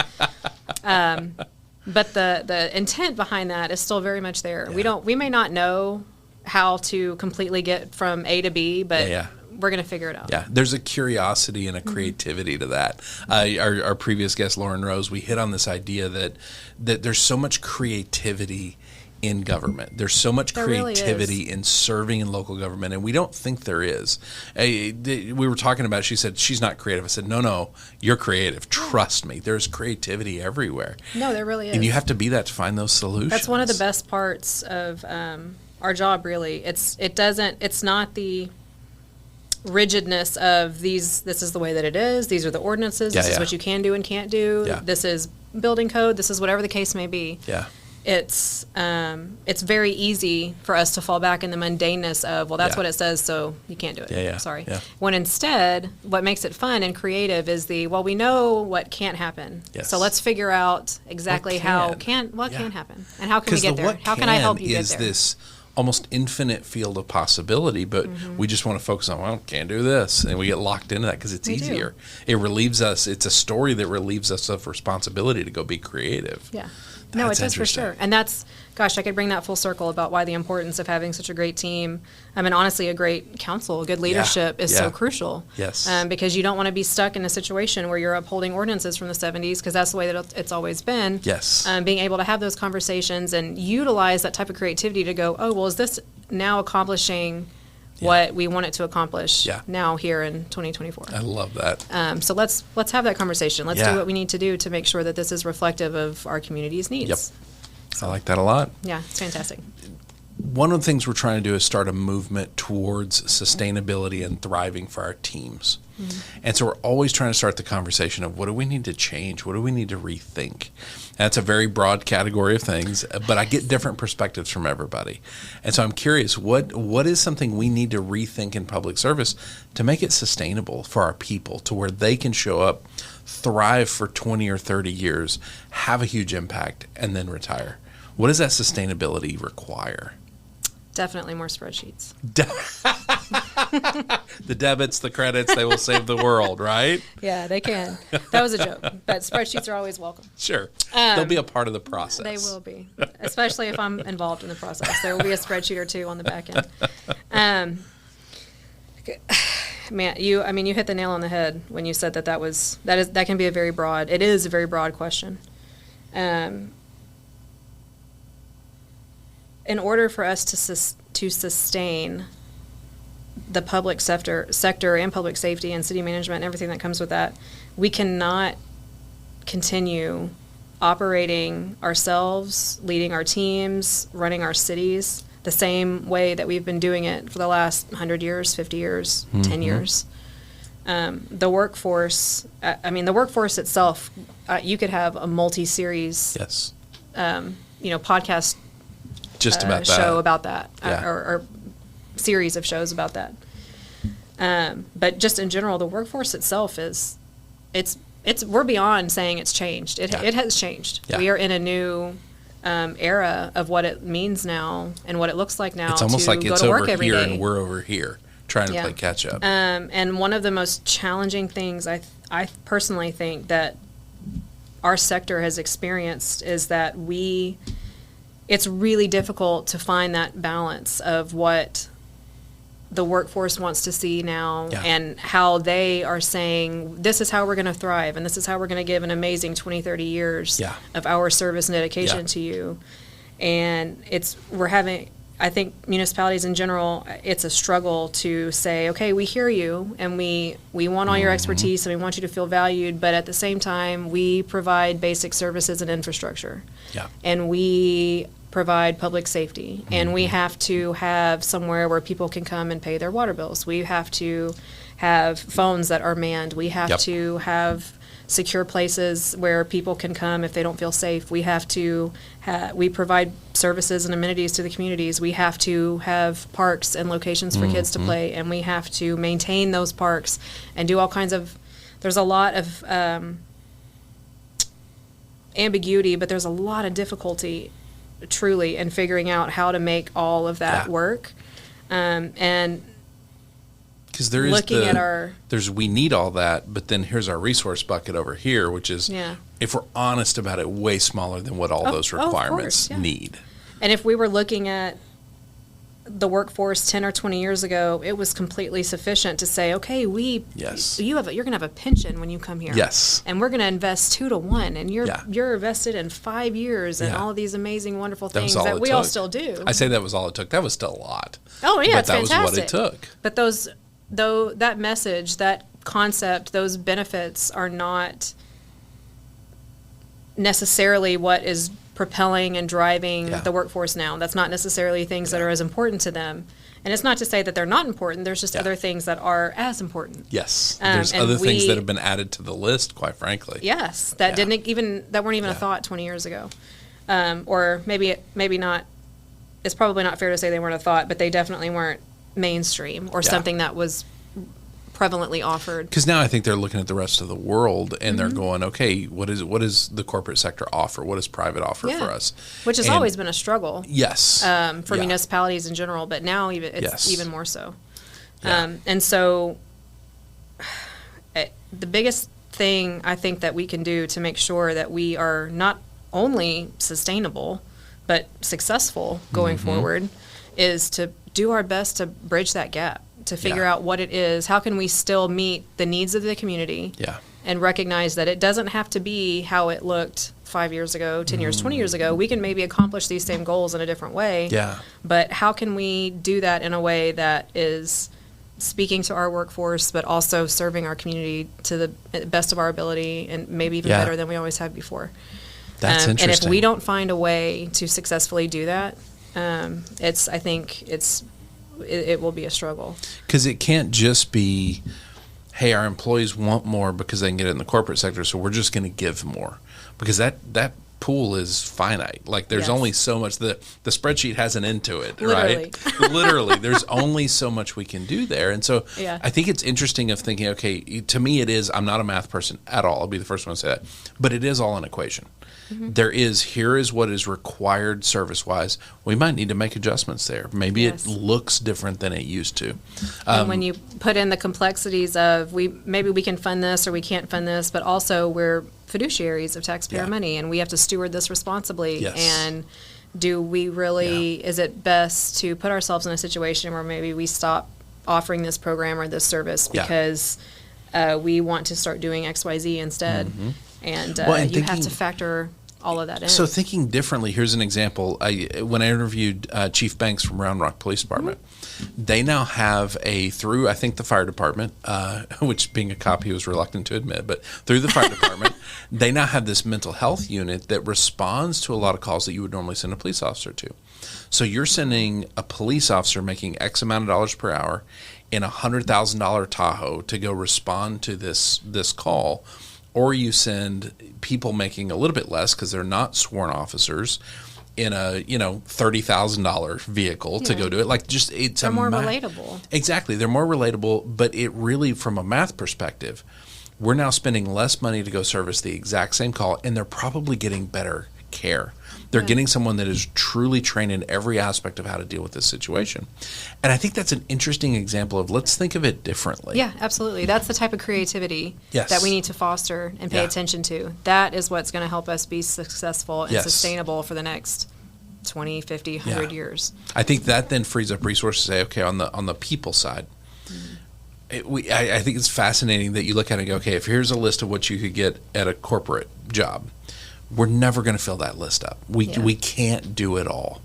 But the intent behind that is still very much there. Yeah. We may not know how to completely get from A to B, but we're going to figure it out. Yeah, there's a curiosity and a creativity to that. Our previous guest, Lauren Rose, we hit on this idea that there's so much creativity in government. There's so much creativity in serving in local government, and we don't think there is. We were talking about it. She said, she's not creative. I said, no, you're creative. Trust me. There's creativity everywhere. No, there really is. And you have to be that to find those solutions. That's one of the best parts of our job, really. It's not the rigidness of this is the way that it is. These are the ordinances. This is what you can do and can't do. Yeah. This is building code. This is whatever the case may be. Yeah. It's very easy for us to fall back in the mundaneness of, well, that's what it says, so you can't do it. Sorry. Yeah. When instead, what makes it fun and creative is we know what can't happen. Yes. So let's figure out exactly what can happen and how can we get there? How can I help you get there? Is this almost infinite field of possibility, but we just want to focus on, can't do this, and we get locked into that because it's easier. It relieves us. It's a story that relieves us of responsibility to go be creative. Yeah. No, it does for sure. And that's, gosh, I could bring that full circle about why the importance of having such a great team. I mean, honestly, a great council, good leadership is so crucial. Yes. Because you don't want to be stuck in a situation where you're upholding ordinances from the 70s, because that's the way that it's always been. Yes. Being able to have those conversations and utilize that type of creativity to go, oh, well, is this now accomplishing what we want it to accomplish now here in 2024. I love that. So let's have that conversation. Let's do what we need to do to make sure that this is reflective of our community's needs. Yep. So, I like that a lot. Yeah, it's fantastic. One of the things we're trying to do is start a movement towards sustainability and thriving for our teams. And so we're always trying to start the conversation of what do we need to change? What do we need to rethink? And that's a very broad category of things, but I get different perspectives from everybody. And so I'm curious, what is something we need to rethink in public service to make it sustainable for our people, to where they can show up, thrive for 20 or 30 years, have a huge impact, and then retire? What does that sustainability require? Definitely more spreadsheets. The debits, the credits, they will save the world, right? Yeah, they can. That was a joke, but spreadsheets are always welcome. Sure. They'll be a part of the process. They will be, especially if I'm involved in the process. There will be a spreadsheet or two on the back end. Man, you hit the nail on the head when you said that can be a very broad question. In order for us to sustain the public sector and public safety and city management and everything that comes with that, we cannot continue operating ourselves, leading our teams, running our cities the same way that we've been doing it for the last 100 years, 50 years, 10 years. The workforce itself, you could have a multi-series podcast just about show about that, or series of shows about that. But just in general, the workforce itself we're beyond saying it's changed. It has changed. Yeah. We are in a new era of what it means now and what it looks like now. It's almost like it's over here and we're over here trying to play catch up. And one of the most challenging things I personally think that our sector has experienced is that it's really difficult to find that balance of what the workforce wants to see now and how they are saying, this is how we're going to thrive and this is how we're going to give an amazing 20, 30 years of our service and dedication to you. And I think municipalities in general, it's a struggle to say, okay, we hear you and we want all your expertise and we want you to feel valued, but at the same time, we provide basic services and infrastructure. Yeah. And we provide public safety, and we have to have somewhere where people can come and pay their water bills. We have to have phones that are manned. We have to have secure places where people can come if they don't feel safe. We have to we provide services and amenities to the communities. We have to have parks and locations for kids to play, and we have to maintain those parks and do all kinds of, there's a lot of ambiguity, but there's a lot of difficulty truly, and figuring out how to make all of that work. And because there is we need all that, but then here's our resource bucket over here, which is, if we're honest about it, way smaller than what all those requirements need. And if we were looking at the workforce 10 or 20 years ago, it was completely sufficient to say, okay, you're going to have a pension when you come here. Yes. And we're going to invest 2 to 1, and you're invested in 5 years and all these amazing, wonderful things that we all still do. I say that was all it took. That was still a lot. Oh, yeah, but it's that fantastic. was what it took. But that message, that concept, those benefits are not necessarily what is propelling and driving the workforce now. That's not necessarily things that are as important to them. And it's not to say that they're not important. There's just other things that are as important. Yes. There's other things that have been added to the list, quite frankly. Yes. That weren't even a thought 20 years ago. Or maybe not. It's probably not fair to say they weren't a thought, but they definitely weren't mainstream or something that was prevalently offered. Because now I think they're looking at the rest of the world and they're going, okay, what does the corporate sector offer? What does private offer for us? Which has always been a struggle. Yes. For municipalities in general, but now it's even more so. Yeah. And so the biggest thing I think that we can do to make sure that we are not only sustainable but successful going forward is to do our best to bridge that gap, to figure out what it is. How can we still meet the needs of the community and recognize that it doesn't have to be how it looked 5 years ago, 10 years, 20 years ago. We can maybe accomplish these same goals in a different way. Yeah. But how can we do that in a way that is speaking to our workforce, but also serving our community to the best of our ability and maybe even better than we always have before? That's interesting. And if we don't find a way to successfully do that, I think it will be a struggle. Because it can't just be, hey, our employees want more because they can get it in the corporate sector, so we're just going to give more. Because that pool is finite. Like there's only so much. The spreadsheet has an end to it, right? Literally, there's only so much we can do there. And so I think it's interesting of thinking, okay, to me it is, I'm not a math person at all. I'll be the first one to say that. But it is all an equation. Here is what is required service-wise. We might need to make adjustments there. Maybe it looks different than it used to. And when you put in the complexities of maybe we can fund this or we can't fund this, but also we're fiduciaries of taxpayer money and we have to steward this responsibly. And do we really, is it best to put ourselves in a situation where maybe we stop offering this program or this service because we want to start doing XYZ instead? And you have to factor all of that in. So thinking differently, here's an example. When I interviewed Chief Banks from Round Rock Police Department, they now have through, I think, the fire department, which being a cop he was reluctant to admit, but through the fire department, they now have this mental health unit that responds to a lot of calls that you would normally send a police officer to. So you're sending a police officer making X amount of dollars per hour in a $100,000 Tahoe to go respond to this call. Or you send people making a little bit less because they're not sworn officers in a $30,000 vehicle to go do it. Like they're more relatable. Exactly, they're more relatable. But it really, from a math perspective, we're now spending less money to go service the exact same call, and they're probably getting better care. They're getting someone that is truly trained in every aspect of how to deal with this situation. And I think that's an interesting example of let's think of it differently. Yeah, absolutely. That's the type of creativity that we need to foster and pay attention to. That is what's going to help us be successful and sustainable for the next 20, 50, 100 years. I think that then frees up resources to say, okay, on the people side, I think it's fascinating that you look at it and go, okay, if here's a list of what you could get at a corporate job, we're never going to fill that list up. We can't do it all.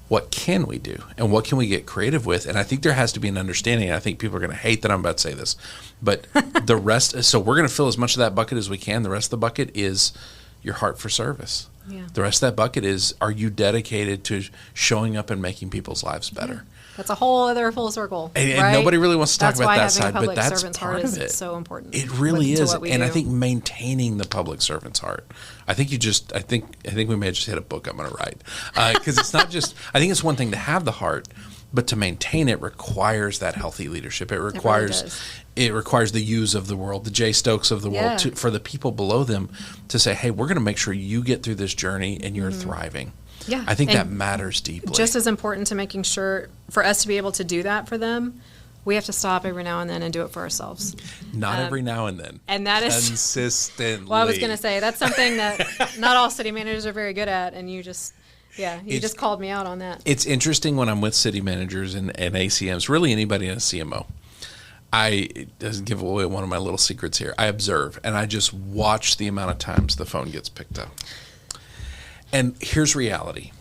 What can we do? And what can we get creative with? And I think there has to be an understanding. I think people are going to hate that I'm about to say this. But the rest, so we're going to fill as much of that bucket as we can. The rest of the bucket is your heart for service. Yeah. The rest of that bucket is, are you dedicated to showing up and making people's lives better? That's a whole other full circle. And nobody really wants to talk about that side, but that's part of it. So important. It really is. And I think maintaining the public servant's heart. I think I think we may have just hit a book I'm going to write. Because it's not just, I think it's one thing to have the heart, but to maintain it requires that healthy leadership. It requires the U's of the world, the Jay Stokes of the world, for the people below them to say, hey, we're going to make sure you get through this journey and you're thriving. Yeah. I think that matters deeply. Just as important to making sure for us to be able to do that for them, we have to stop every now and then and do it for ourselves. Not every now and then. And that is consistently. Well, I was going to say that's something that not all city managers are very good at, and you just called me out on that. It's interesting when I'm with city managers and ACMs, really anybody in a CMO. It doesn't give away one of my little secrets here. I observe and I just watch the amount of times the phone gets picked up. And here's reality.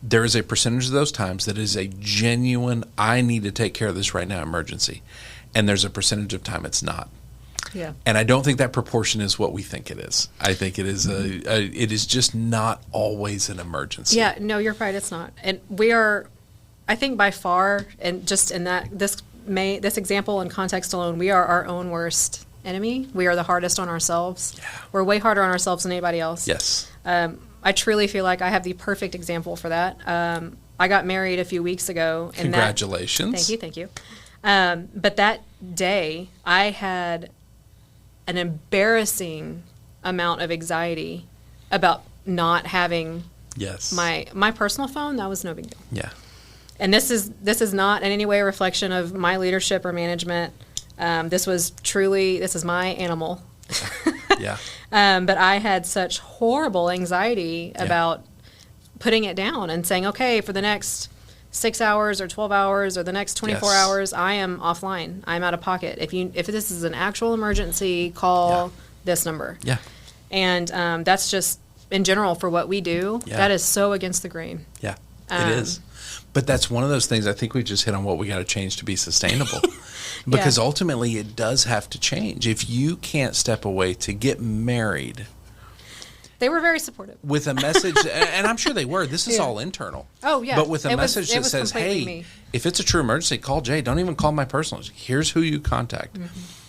There is a percentage of those times that is a genuine, I need to take care of this right now emergency. And there's a percentage of time it's not. Yeah. And I don't think that proportion is what we think it is. I think it is it is just not always an emergency. Yeah, no, you're right, it's not. And we are, I think by far, and just in this example and context alone, we are our own worst enemy. We are the hardest on ourselves. Yeah. We're way harder on ourselves than anybody else. Yes. I truly feel like I have the perfect example for that. I got married a few weeks ago. And Congratulations. Thank you. But that day, I had an embarrassing amount of anxiety about not having my personal phone. That was no big deal. Yeah. And this is not in any way a reflection of my leadership or management. This is my animal. Yeah. But I had such horrible anxiety about putting it down and saying, okay, for the next 6 hours or 12 hours or the next 24 hours, I am offline. I'm out of pocket. If this is an actual emergency, call this number. Yeah. And that's just, in general, for what we do, that is so against the grain. Yeah, it is. But that's one of those things I think we just hit on what we got to change to be sustainable. Because ultimately it does have to change. If you can't step away to get married. They were very supportive. With a message, and I'm sure they were. This is all internal. Oh, yeah. But with a message that says, hey, if it's a true emergency, call Jay. Don't even call my personal. Here's who you contact. Mm-hmm.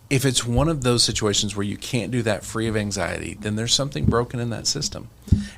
If it's one of those situations where you can't do that free of anxiety, then there's something broken in that system.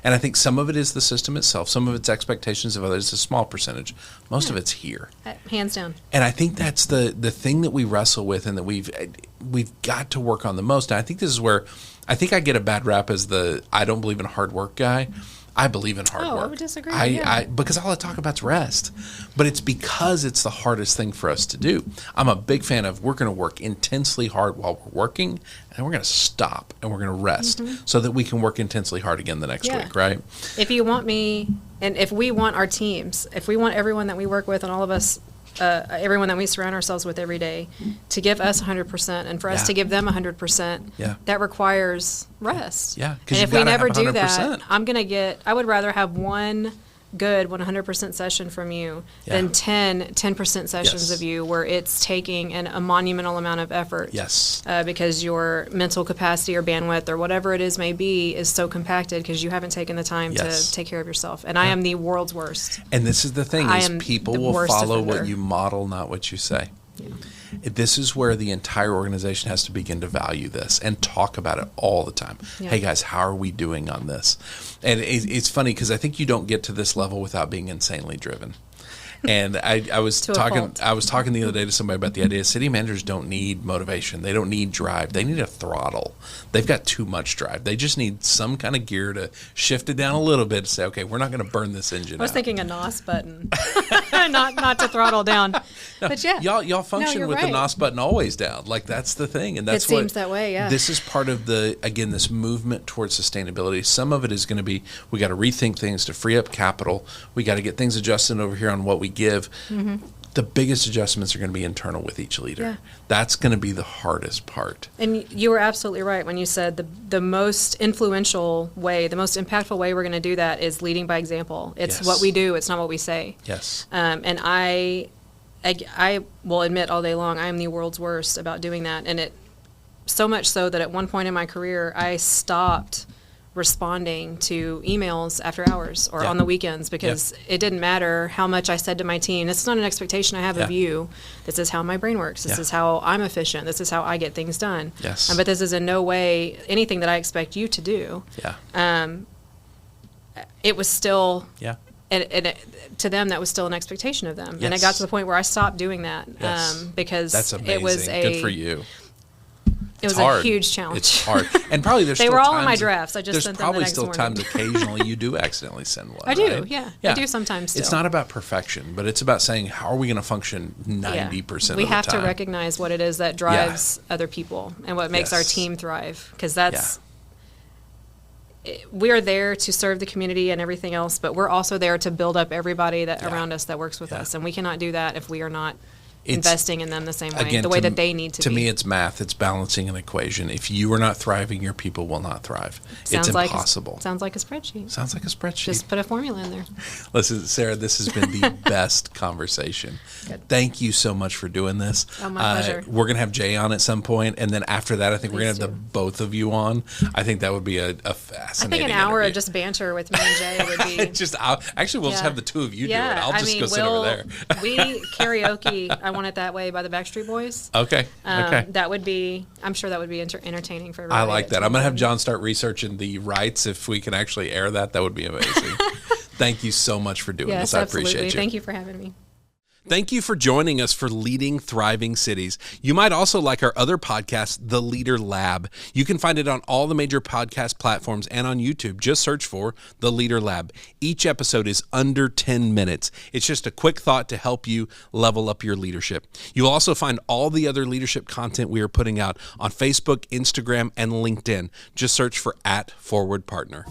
And I think some of it is the system itself. Some of it's expectations of others, a small percentage. Most of it's here. Hands down. And I think that's the thing that we wrestle with and that we've got to work on the most. And I think this is where I think I get a bad rap as the I don't believe in hard work guy. I believe in hard work. I would disagree. Because all I talk about is rest. But it's because it's the hardest thing for us to do. I'm a big fan of we're going to work intensely hard while we're working, and we're going to stop, and we're going to rest so that we can work intensely hard again the next week, right? If you want me, and if we want our teams, if we want everyone that we work with and all of us, everyone that we surround ourselves with every day to give us 100% and for us to give them 100%, that requires rest. Yeah. And if we never do that, I would rather have one good 100% session from you than 10% sessions of you where it's taking a monumental amount of effort. Yes. Because your mental capacity or bandwidth or whatever it is may be is so compacted because you haven't taken the time to take care of yourself. And I am the world's worst. And this is the thing is people will follow what you model, not what you say. Yeah. This is where the entire organization has to begin to value this and talk about it all the time. Yeah. Hey guys, how are we doing on this? And it's funny because I think you don't get to this level without being insanely driven. And I was talking the other day to somebody about the idea city managers don't need motivation. They don't need drive. They need a throttle. They've got too much drive. They just need some kind of gear to shift it down a little bit to say, okay, we're not going to burn this engine out. I was thinking a NOS button, not to throttle down. No, but yeah. Y'all function with the NOS button always down. Like that's the thing. And that's it seems that way, yeah. This is part of this movement towards sustainability. Some of it is going to be, we got to rethink things to free up capital. We got to get things adjusted over here on what we give. Mm-hmm. The biggest adjustments are going to be internal with each leader. Yeah. That's going to be the hardest part. And you were absolutely right when you said the most influential way, the most impactful way we're going to do that is leading by example. It's what we do. It's not what we say. Yes. And I will admit all day long I am the world's worst about doing that. And it so much so that at one point in my career I stopped responding to emails after hours or on the weekends because it didn't matter how much I said to my team. This is not an expectation I have of you. This is how my brain works. This is how I'm efficient. This is how I get things done. Yes. But this is in no way anything that I expect you to do. Yeah. It was still to them that was still an expectation of them. And it got to the point where I stopped doing that because that's amazing. it was good for you. It was a huge challenge. It's hard. And probably there's they still were all times in my drafts. I just sent them the next morning. There's probably still times occasionally you do accidentally send one. I do, right? yeah. I do sometimes still. It's not about perfection, but it's about saying, how are we going to function 90% of the time? We have to recognize what it is that drives other people and what makes our team thrive, because that's we are there to serve the community and everything else, but we're also there to build up everybody that around us that works with us, and we cannot do that if we are not investing in them the same way, again, the way that they need to be. To me, it's math. It's balancing an equation. If you are not thriving, your people will not thrive. It's impossible. Sounds like a spreadsheet. Sounds like a spreadsheet. Just put a formula in there. Listen, Sarah, this has been the best conversation. Good. Thank you so much for doing this. Oh, my pleasure. We're going to have Jay on at some point, and then after that, I think we're going to have the both of you on. I think that would be a fascinating I think an hour interview. of just banter with me and Jay would be... Actually, we'll just have the two of you do it. I'll just go sit over there. We karaoke I Want It That Way by the Backstreet Boys. Okay. That would be, I'm sure that would be entertaining for everybody. I like that. I'm going to have John start researching the rights. If we can actually air that, that would be amazing. Thank you so much for doing this. I appreciate you. Thank you for having me. Thank you for joining us for Leading Thriving Cities. You might also like our other podcast, The Leader Lab. You can find it on all the major podcast platforms and on YouTube. Just search for The Leader Lab. Each episode is under 10 minutes. It's just a quick thought to help you level up your leadership. You'll also find all the other leadership content we are putting out on Facebook, Instagram, and LinkedIn. Just search for @ForwardPartner.